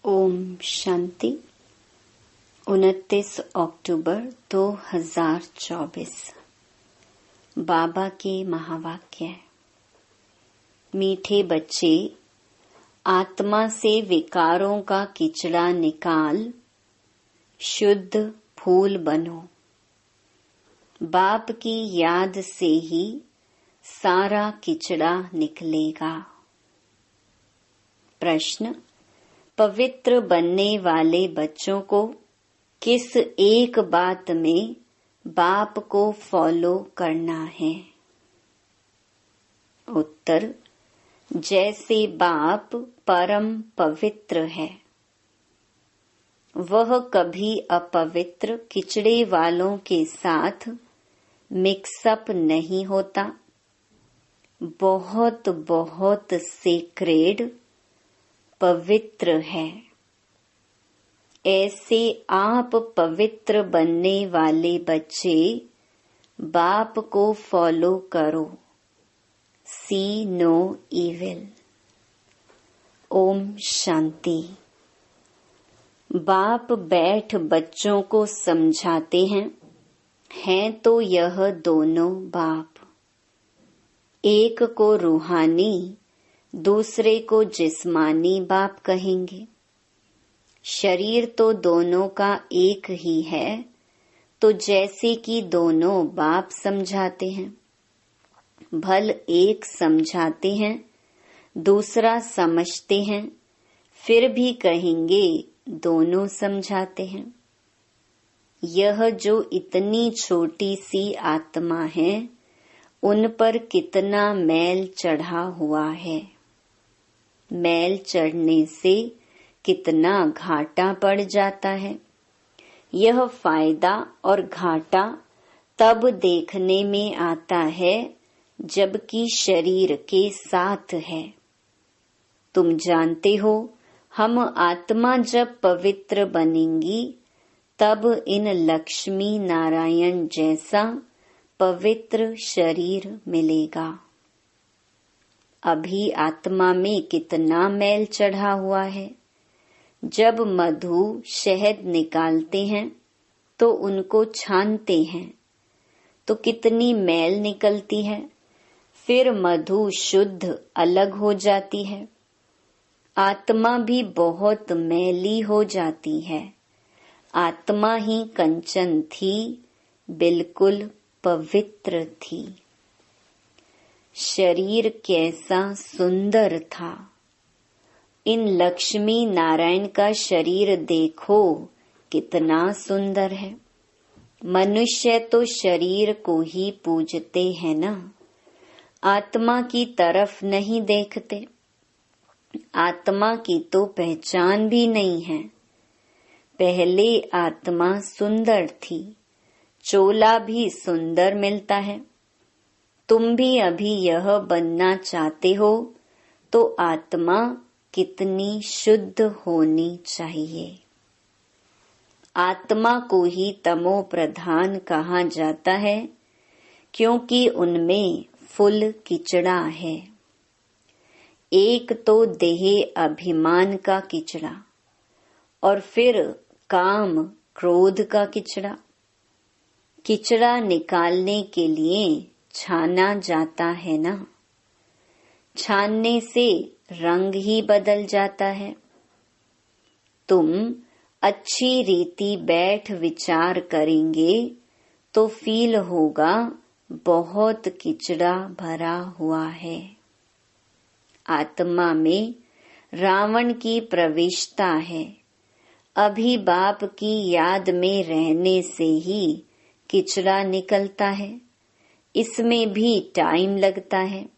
ओम शांति। 29 अक्टूबर 2024। बाबा के महावाक्य। मीठे बच्चे, आत्मा से विकारों का किचड़ा निकाल शुद्ध फूल बनो। बाप की याद से ही सारा किचड़ा निकलेगा। प्रश्न: पवित्र बनने वाले बच्चों को किस एक बात में बाप को फॉलो करना है? उत्तर: जैसे बाप परम पवित्र है, वह कभी अपवित्र किचड़े वालों के साथ मिक्सअप नहीं होता। बहुत बहुत सेक्रेड पवित्र है। ऐसे आप पवित्र बनने वाले बच्चे बाप को फॉलो करो। सी नो इविल। ओम शांति। बाप बैठ बच्चों को समझाते हैं तो यह दोनों बाप। एक को रूहानी, दूसरे को जिस्मानी बाप कहेंगे। शरीर तो दोनों का एक ही है, तो जैसे कि दोनों बाप समझाते हैं। भल एक समझाते हैं, दूसरा समझते हैं, फिर भी कहेंगे दोनों समझाते हैं। यह जो इतनी छोटी सी आत्मा है, उन पर कितना मैल चढ़ा हुआ है। मैल चढ़ने से कितना घाटा पड़ जाता है। यह फायदा और घाटा तब देखने में आता है जबकि शरीर के साथ है। तुम जानते हो, हम आत्मा जब पवित्र बनेंगी तब इन लक्ष्मी नारायण जैसा पवित्र शरीर मिलेगा। अभी आत्मा में कितना मैल चढ़ा हुआ है। जब मधु शहद निकालते हैं तो उनको छानते हैं तो कितनी मैल निकलती है। फिर मधु शुद्ध अलग हो जाती है। आत्मा भी बहुत मैली हो जाती है। आत्मा ही कंचन थी, बिल्कुल पवित्र थी। शरीर कैसा सुंदर था। इन लक्ष्मी नारायण का शरीर देखो कितना सुंदर है। मनुष्य तो शरीर को ही पूजते हैं ना, आत्मा की तरफ नहीं देखते। आत्मा की तो पहचान भी नहीं है। पहले आत्मा सुंदर थी, चोला भी सुंदर मिलता है। तुम भी अभी यह बनना चाहते हो तो आत्मा कितनी शुद्ध होनी चाहिए। आत्मा को ही तमो प्रधान कहा जाता है, क्योंकि उनमें फुल किचड़ा है। एक तो देह अभिमान का किचड़ा और फिर काम क्रोध का किचड़ा। किचड़ा निकालने के लिए छाना जाता है ना। छानने से रंग ही बदल जाता है। तुम अच्छी रीति बैठ विचार करेंगे तो फील होगा बहुत किचड़ा भरा हुआ है। आत्मा में रावण की प्रविष्टता है। अभी बाप की याद में रहने से ही किचड़ा निकलता है। इसमें भी टाइम लगता है।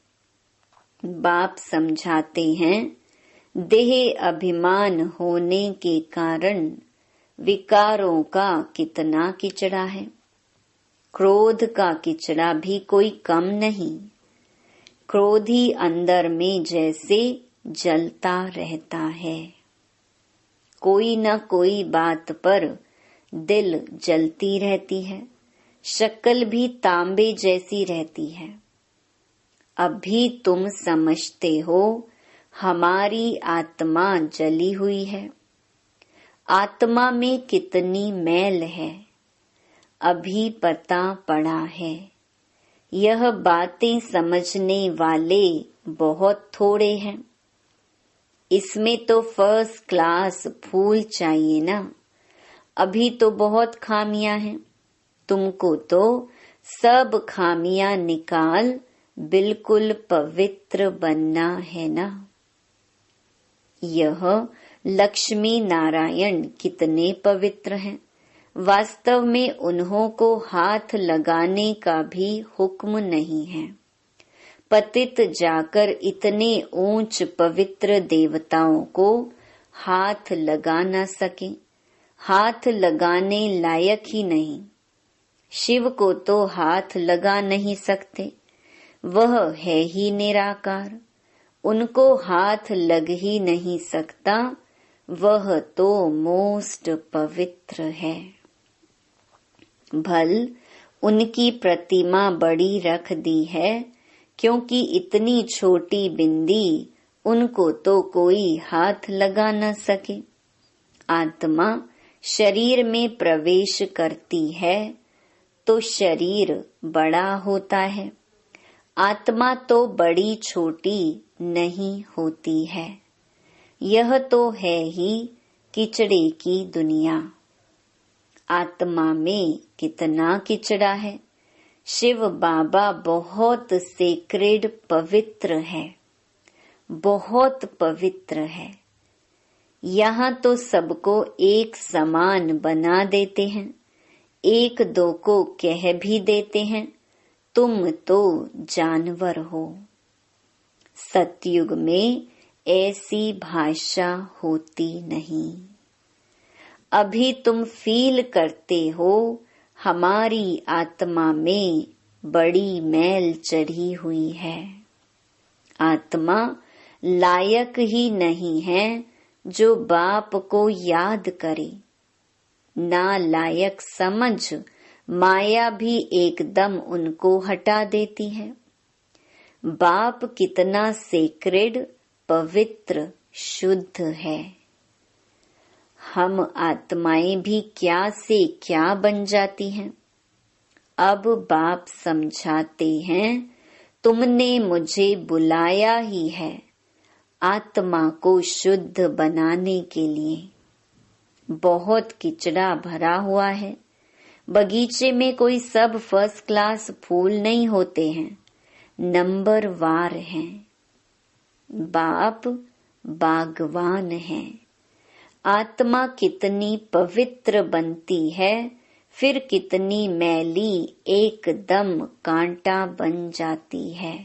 बाप समझाते हैं, देह अभिमान होने के कारण विकारों का कितना किचड़ा है। क्रोध का किचड़ा भी कोई कम नहीं। क्रोधी अंदर में जैसे जलता रहता है। कोई न कोई बात पर दिल जलती रहती है। शक्ल भी तांबे जैसी रहती है। अभी तुम समझते हो हमारी आत्मा जली हुई है, आत्मा में कितनी मैल है, अभी पता पड़ा है। यह बातें समझने वाले बहुत थोड़े हैं। इसमें तो फर्स्ट क्लास फूल चाहिए ना। अभी तो बहुत खामियां हैं। तुमको तो सब खामियां निकाल बिल्कुल पवित्र बनना है ना। यह लक्ष्मी नारायण कितने पवित्र हैं। वास्तव में उन्हों को हाथ लगाने का भी हुक्म नहीं है। पतित जाकर इतने ऊंच पवित्र देवताओं को हाथ लगा न सके, हाथ लगाने लायक ही नहीं। शिव को तो हाथ लगा नहीं सकते, वह है ही निराकार। उनको हाथ लग ही नहीं सकता, वह तो मोस्ट पवित्र है। भल उनकी प्रतिमा बड़ी रख दी है, क्योंकि इतनी छोटी बिंदी उनको तो कोई हाथ लगा न सके। आत्मा शरीर में प्रवेश करती है तो शरीर बड़ा होता है। आत्मा तो बड़ी छोटी नहीं होती है। यह तो है ही किचड़े की दुनिया। आत्मा में कितना किचड़ा है। शिव बाबा बहुत सेक्रेड पवित्र है, बहुत पवित्र है। यहाँ तो सबको एक समान बना देते हैं, एक दो को कह भी देते हैं तुम तो जानवर हो। सतयुग में ऐसी भाषा होती नहीं। अभी तुम फील करते हो हमारी आत्मा में बड़ी मैल चढ़ी हुई है। आत्मा लायक ही नहीं है जो बाप को याद करे। ना लायक समझ माया भी एकदम उनको हटा देती है। बाप कितना सेक्रेड, पवित्र, शुद्ध है। हम आत्माएं भी क्या से क्या बन जाती हैं। अब बाप समझाते हैं, तुमने मुझे बुलाया ही है आत्मा को शुद्ध बनाने के लिए। बहुत किचड़ा भरा हुआ है। बगीचे में कोई सब फर्स्ट क्लास फूल नहीं होते हैं, नंबर वार हैं। बाप बागवान है। आत्मा कितनी पवित्र बनती है, फिर कितनी मैली एकदम कांटा बन जाती है।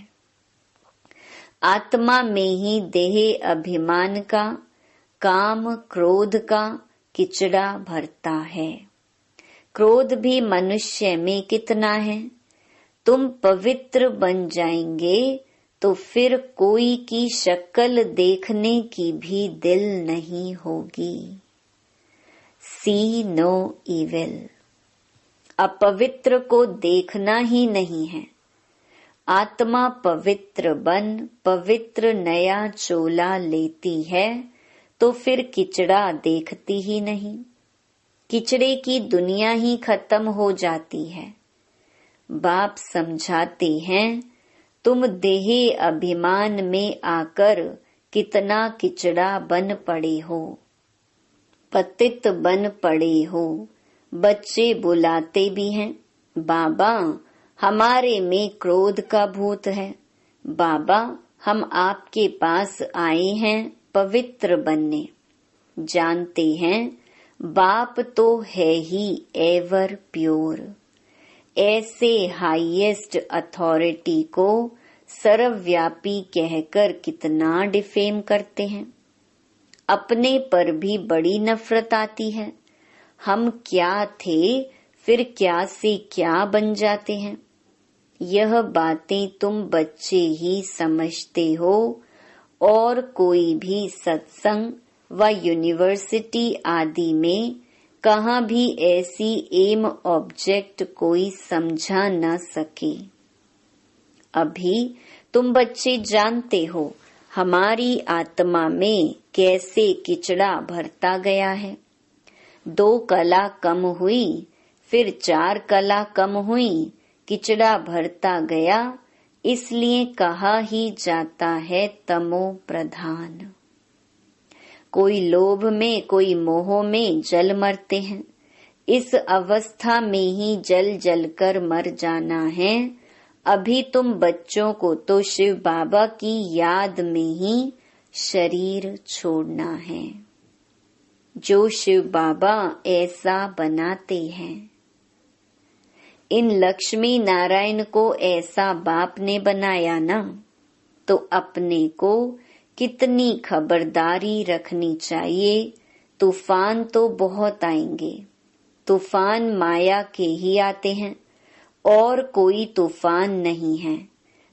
आत्मा में ही देह अभिमान का, काम क्रोध का किचड़ा भरता है। क्रोध भी मनुष्य में कितना है। तुम पवित्र बन जाएंगे तो फिर कोई की शक्ल देखने की भी दिल नहीं होगी। सी नो इविल। अपवित्र को देखना ही नहीं है। आत्मा पवित्र बन पवित्र नया चोला लेती है तो फिर किचड़ा देखती ही नहीं। किचड़े की दुनिया ही खत्म हो जाती है। बाप समझाते हैं, तुम देह अभिमान में आकर कितना किचड़ा बन पड़े हो, पतित बन पड़े हो। बच्चे बुलाते भी हैं, बाबा हमारे में क्रोध का भूत है। बाबा हम आपके पास आए हैं पवित्र बनने। जानते हैं बाप तो है ही एवर प्योर। ऐसे हाईएस्ट अथॉरिटी को सर्वव्यापी कहकर कितना डिफेम करते हैं। अपने पर भी बड़ी नफरत आती है। हम क्या थे, फिर क्या से क्या बन जाते हैं। यह बातें तुम बच्चे ही समझते हो, और कोई भी सत्संग व यूनिवर्सिटी आदि में कहाँ भी ऐसी एम ऑब्जेक्ट कोई समझा न सके। अभी तुम बच्चे जानते हो हमारी आत्मा में कैसे किचड़ा भरता गया है। 2 कला कम हुई, फिर 4 कला कम हुई, किचड़ा भरता गया, इसलिए कहा ही जाता है तमो प्रधान। कोई लोभ में, कोई मोह में जल मरते हैं। इस अवस्था में ही जल जल कर मर जाना है। अभी तुम बच्चों को तो शिव बाबा की याद में ही शरीर छोड़ना है, जो शिव बाबा ऐसा बनाते हैं। इन लक्ष्मी नारायण को ऐसा बाप ने बनाया ना, तो अपने को कितनी खबरदारी रखनी चाहिए। तूफान तो बहुत आएंगे, तूफान माया के ही आते हैं, और कोई तूफान नहीं है।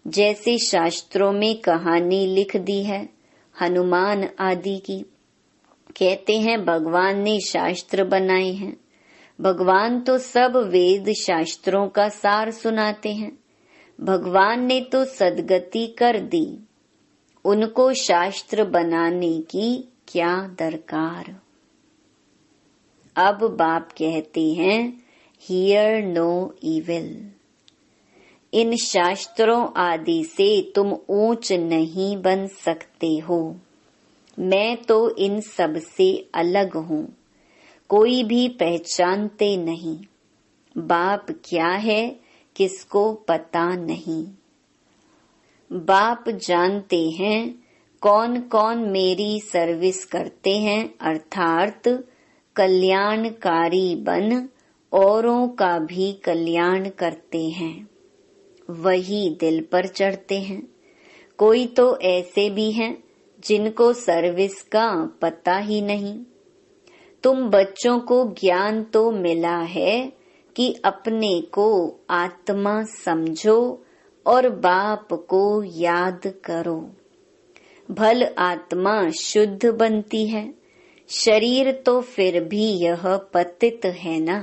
जैसे शास्त्रों में कहानी लिख दी है हनुमान आदि की। कहते हैं भगवान ने शास्त्र बनाए हैं। भगवान तो सब वेद शास्त्रों का सार सुनाते हैं। भगवान ने तो सद्गति कर दी, उनको शास्त्र बनाने की क्या दरकार। अब बाप कहते हैं हियर नो इविल। इन शास्त्रों आदि से तुम ऊंच नहीं बन सकते हो। मैं तो इन सब से अलग हूँ, कोई भी पहचानते नहीं। बाप क्या है किसको पता नहीं। बाप जानते हैं कौन कौन मेरी सर्विस करते हैं, अर्थात कल्याणकारी बन औरों का भी कल्याण करते हैं, वही दिल पर चढ़ते हैं। कोई तो ऐसे भी हैं जिनको सर्विस का पता ही नहीं। तुम बच्चों को ज्ञान तो मिला है कि अपने को आत्मा समझो और बाप को याद करो। भल आत्मा शुद्ध बनती है, शरीर तो फिर भी यह पतित है ना।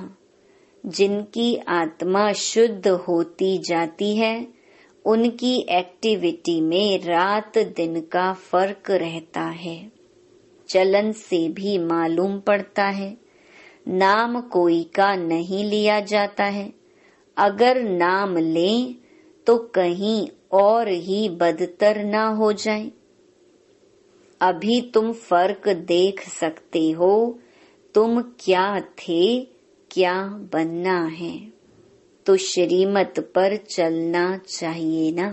जिनकी आत्मा शुद्ध होती जाती है, उनकी एक्टिविटी में रात दिन का फर्क रहता है। चलन से भी मालूम पड़ता है। नाम कोई का नहीं लिया जाता है। अगर नाम लें तो कहीं और ही बदतर ना हो जाए। अभी तुम फर्क देख सकते हो, तुम क्या थे, क्या बनना है। तो श्रीमत पर चलना चाहिए ना।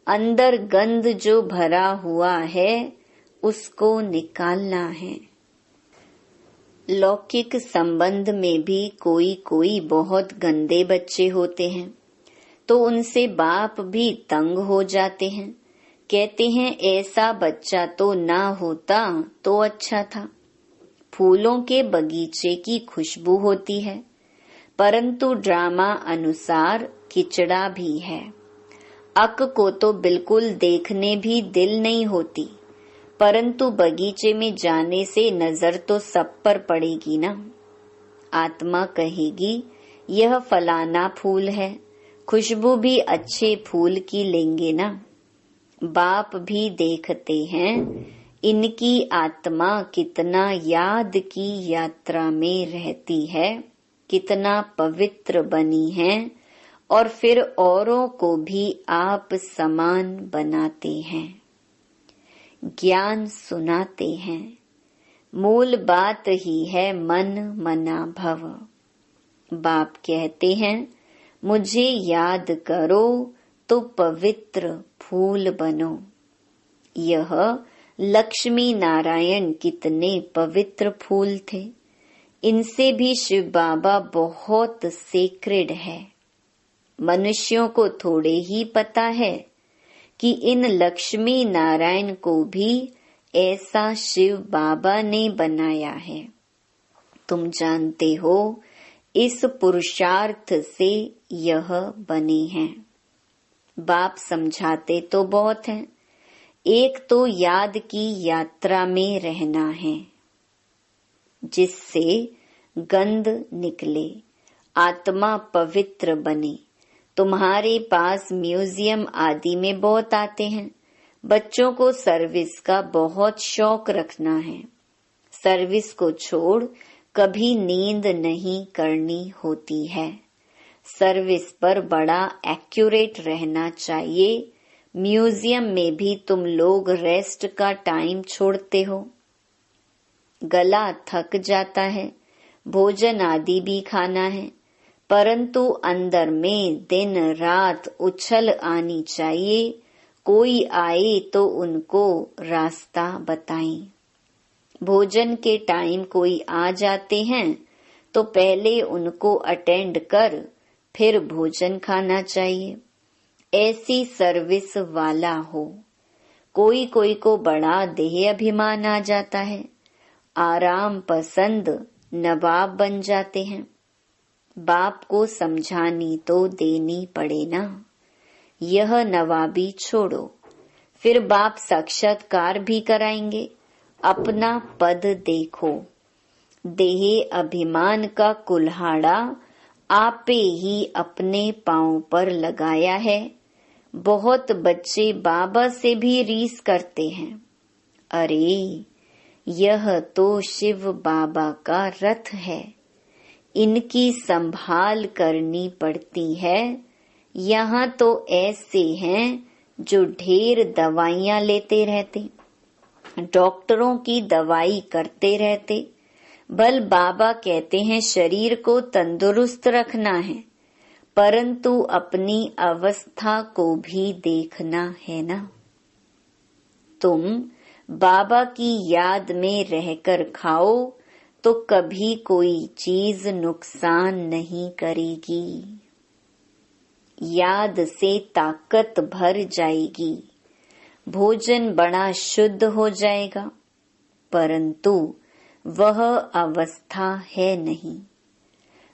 अंदर गंद जो भरा हुआ है उसको निकालना है। लौकिक संबंध में भी कोई कोई बहुत गंदे बच्चे होते हैं, तो उनसे बाप भी तंग हो जाते हैं। कहते हैं ऐसा बच्चा तो ना होता तो अच्छा था। फूलों के बगीचे की खुशबू होती है, परंतु ड्रामा अनुसार किचड़ा भी है। अक को तो बिल्कुल देखने भी दिल नहीं होती, परंतु बगीचे में जाने से नजर तो सब पर पड़ेगी ना। आत्मा कहेगी यह फलाना फूल है, खुशबू भी अच्छे फूल की लेंगे ना। बाप भी देखते हैं इनकी आत्मा कितना याद की यात्रा में रहती है, कितना पवित्र बनी है, और फिर औरों को भी आप समान बनाते हैं, ज्ञान सुनाते हैं। मूल बात ही है मन मना भव। बाप कहते हैं मुझे याद करो तो पवित्र फूल बनो। यह लक्ष्मी नारायण कितने पवित्र फूल थे। इनसे भी शिव बाबा बहुत सेक्रेड है। मनुष्यों को थोड़े ही पता है कि इन लक्ष्मी नारायण को भी ऐसा शिव बाबा ने बनाया है। तुम जानते हो इस पुरुषार्थ से यह बने हैं। बाप समझाते तो बहुत हैं। एक तो याद की यात्रा में रहना है, जिससे गंध निकले, आत्मा पवित्र बने। तुम्हारे पास म्यूजियम आदि में बहुत आते हैं। बच्चों को सर्विस का बहुत शौक रखना है। सर्विस को छोड़ कभी नींद नहीं करनी होती है। सर्विस पर बड़ा एक्यूरेट रहना चाहिए। म्यूजियम में भी तुम लोग रेस्ट का टाइम छोड़ते हो। गला थक जाता है, भोजन आदि भी खाना है, परंतु अंदर में दिन रात उछल आनी चाहिए। कोई आए तो उनको रास्ता बताएं। भोजन के टाइम कोई आ जाते हैं तो पहले उनको अटेंड कर फिर भोजन खाना चाहिए। ऐसी सर्विस वाला हो। कोई कोई को बड़ा देह अभिमान आ जाता है, आराम पसंद नवाब बन जाते हैं। बाप को समझानी तो देनी पड़े ना। यह नवाबी छोड़ो, फिर बाप साक्षात्कार भी कराएंगे। अपना पद देखो। देह अभिमान का कुल्हाड़ा आपे ही अपने पांव पर लगाया है। बहुत बच्चे बाबा से भी रीस करते हैं। अरे यह तो शिव बाबा का रथ है, इनकी संभाल करनी पड़ती है। यहाँ तो ऐसे हैं जो ढेर दवाइयाँ लेते रहते, डॉक्टरों की दवाई करते रहते। बल बाबा कहते हैं शरीर को तंदुरुस्त रखना है, परंतु अपनी अवस्था को भी देखना है ना। तुम बाबा की याद में रहकर खाओ तो कभी कोई चीज नुकसान नहीं करेगी। याद से ताकत भर जाएगी, भोजन बड़ा शुद्ध हो जाएगा, परंतु वह अवस्था है नहीं।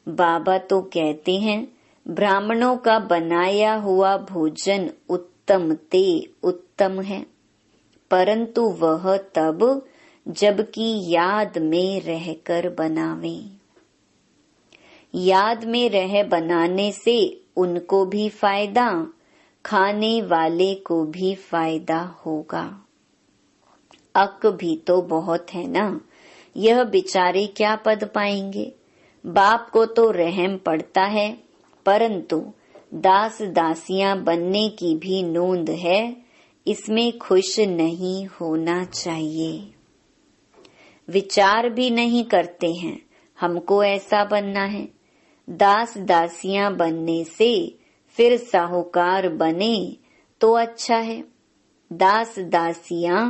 बाबा तो कहते हैं ब्राह्मणों का बनाया हुआ भोजन उत्तम ते उत्तम है, परंतु वह तब जबकि याद में रहकर बनावे। याद में रह बनाने से उनको भी फायदा, खाने वाले को भी फायदा होगा। अक भी तो बहुत है ना, यह बेचारे क्या पद पाएंगे। बाप को तो रहम पड़ता है, परंतु दास दासियां बनने की भी नोंद है, इसमें खुश नहीं होना चाहिए। विचार भी नहीं करते हैं हमको ऐसा बनना है। दास दासियां बनने से फिर साहूकार बने तो अच्छा है, दास दासियां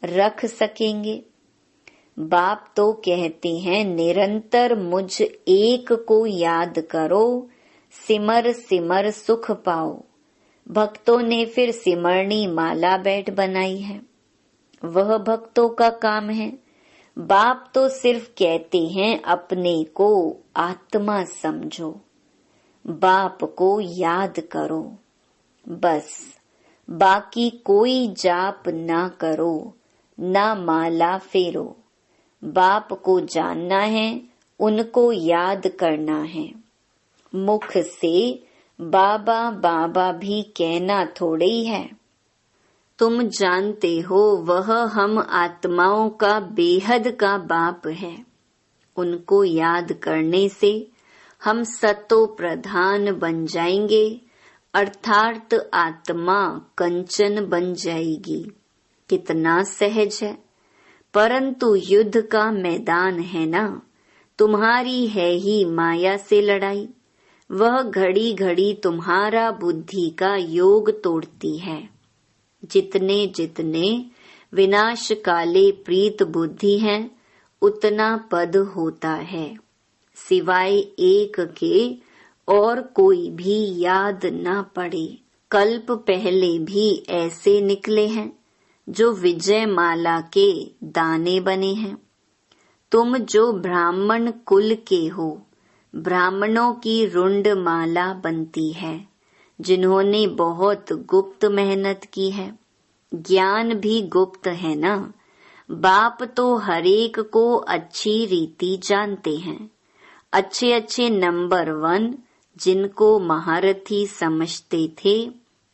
रख सकेंगे। बाप तो कहते हैं निरंतर मुझ एक को याद करो, सिमर सिमर सुख पाओ। भक्तों ने फिर सिमरनी माला बैठ बनाई है, वह भक्तों का काम है। बाप तो सिर्फ कहते हैं अपने को आत्मा समझो, बाप को याद करो, बस। बाकी कोई जाप ना करो, ना माला फेरो। बाप को जानना है, उनको याद करना है। मुख से बाबा बाबा भी कहना थोड़े ही है। तुम जानते हो वह हम आत्माओं का बेहद का बाप है। उनको याद करने से हम सतो प्रधान बन जाएंगे, अर्थात आत्मा कंचन बन जाएगी। कितना सहज है, परंतु युद्ध का मैदान है ना। तुम्हारी है ही माया से लड़ाई, वह घड़ी घड़ी तुम्हारा बुद्धि का योग तोड़ती है। जितने जितने विनाश काले प्रीत बुद्धि हैं, उतना पद होता है। सिवाय एक के और कोई भी याद न पड़े। कल्प पहले भी ऐसे निकले हैं जो विजय माला के दाने बने हैं। तुम जो ब्राह्मण कुल के हो, ब्राह्मणों की रुंड माला बनती है, जिन्होंने बहुत गुप्त मेहनत की है। ज्ञान भी गुप्त है ना। बाप तो हरेक को अच्छी रीति जानते हैं। अच्छे अच्छे नंबर 1 जिनको महारथी समझते थे,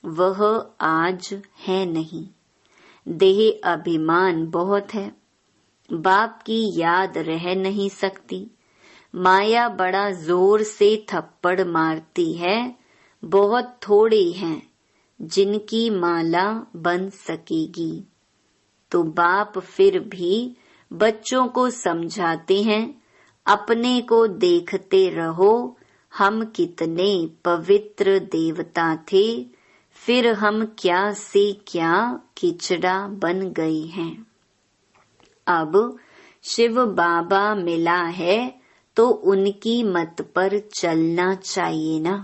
वह आज है नहीं। देह अभिमान बहुत है, बाप की याद रह नहीं सकती। माया बड़ा जोर से थप्पड़ मारती है, बहुत थोड़े हैं जिनकी माला बन सकेगी। तो बाप फिर भी बच्चों को समझाते हैं, अपने को देखते रहो, हम कितने पवित्र देवता थे, फिर हम क्या से क्या किचड़ा बन गए हैं। अब शिव बाबा मिला है तो उनकी मत पर चलना चाहिए ना।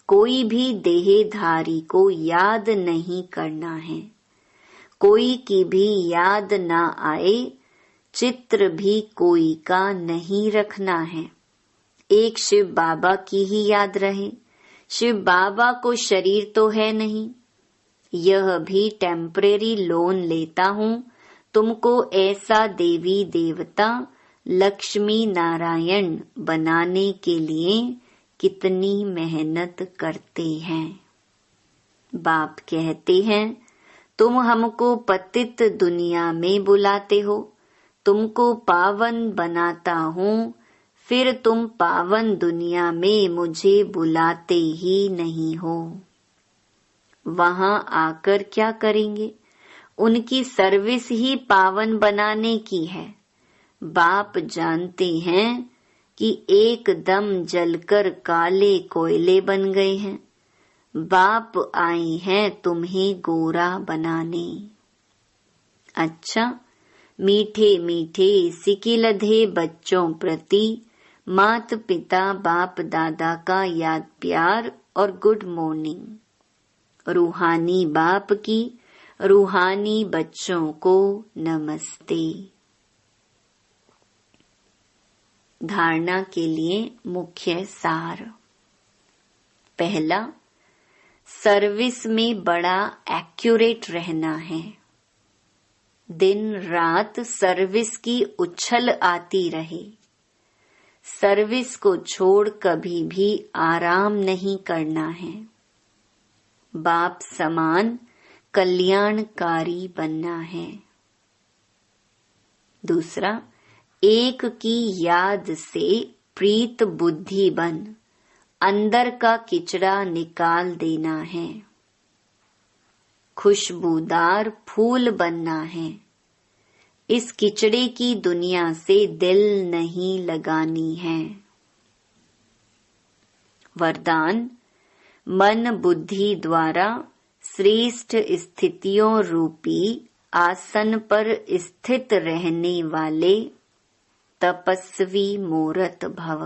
कोई भी देहधारी को याद नहीं करना है, कोई की भी याद ना आए, चित्र भी कोई का नहीं रखना है, एक शिव बाबा की ही याद रहे। शिव बाबा को शरीर तो है नहीं, यह भी टेम्परेरी लोन लेता हूँ, तुमको ऐसा देवी देवता लक्ष्मी नारायण बनाने के लिए कितनी मेहनत करते हैं। बाप कहते हैं, तुम हमको पतित दुनिया में बुलाते हो, तुमको पावन बनाता हूँ, फिर तुम पावन दुनिया में मुझे बुलाते ही नहीं हो। वहां आकर क्या करेंगे? उनकी सर्विस ही पावन बनाने की है। बाप जानते हैं कि एकदम जलकर काले कोयले बन गए हैं। बाप आए हैं तुम्हें गोरा बनाने। अच्छा, मीठे मीठे सिकिलधे बच्चों प्रति मात पिता बाप दादा का याद प्यार और गुड मॉर्निंग। रूहानी बाप की रूहानी बच्चों को नमस्ते। धारणा के लिए मुख्य सार। पहला, सर्विस में बड़ा एक्यूरेट रहना है। दिन रात सर्विस की उछल आती रहे। सर्विस को छोड़ कभी भी आराम नहीं करना है। बाप समान कल्याणकारी बनना है। दूसरा, एक की याद से प्रीत बुद्धि बन अंदर का किचड़ा निकाल देना है। खुशबूदार फूल बनना है। इस किचड़े की दुनिया से दिल नहीं लगानी है। वरदान, मन बुद्धि द्वारा श्रेष्ठ स्थितियों रूपी आसन पर स्थित रहने वाले तपस्वी मूर्त भव।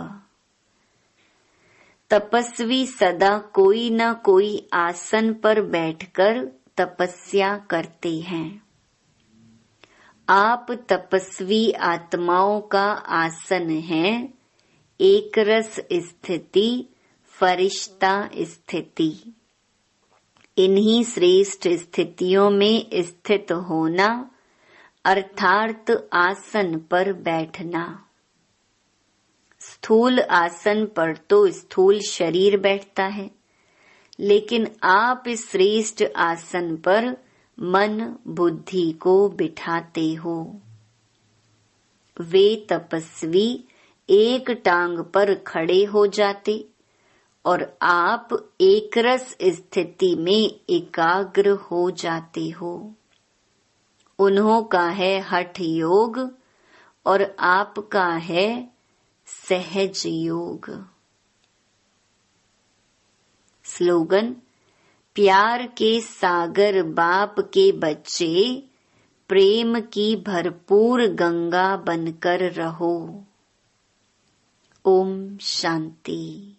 तपस्वी सदा कोई न कोई आसन पर बैठकर तपस्या करते हैं। आप तपस्वी आत्माओं का आसन है एक रस स्थिति, फरिश्ता स्थिति। इन्हीं श्रेष्ठ स्थितियों में स्थित होना अर्थात आसन पर बैठना। स्थूल आसन पर तो स्थूल शरीर बैठता है, लेकिन आप इस श्रेष्ठ आसन पर मन बुद्धि को बिठाते हो। वे तपस्वी एक टांग पर खड़े हो जाते और आप एकरस स्थिति में एकाग्र हो जाते हो। उन्हों का है हठ योग और आपका है सहज योग। स्लोगन, प्यार के सागर बाप के बच्चे, प्रेम की भरपूर गंगा बनकर रहो। ओम शांति।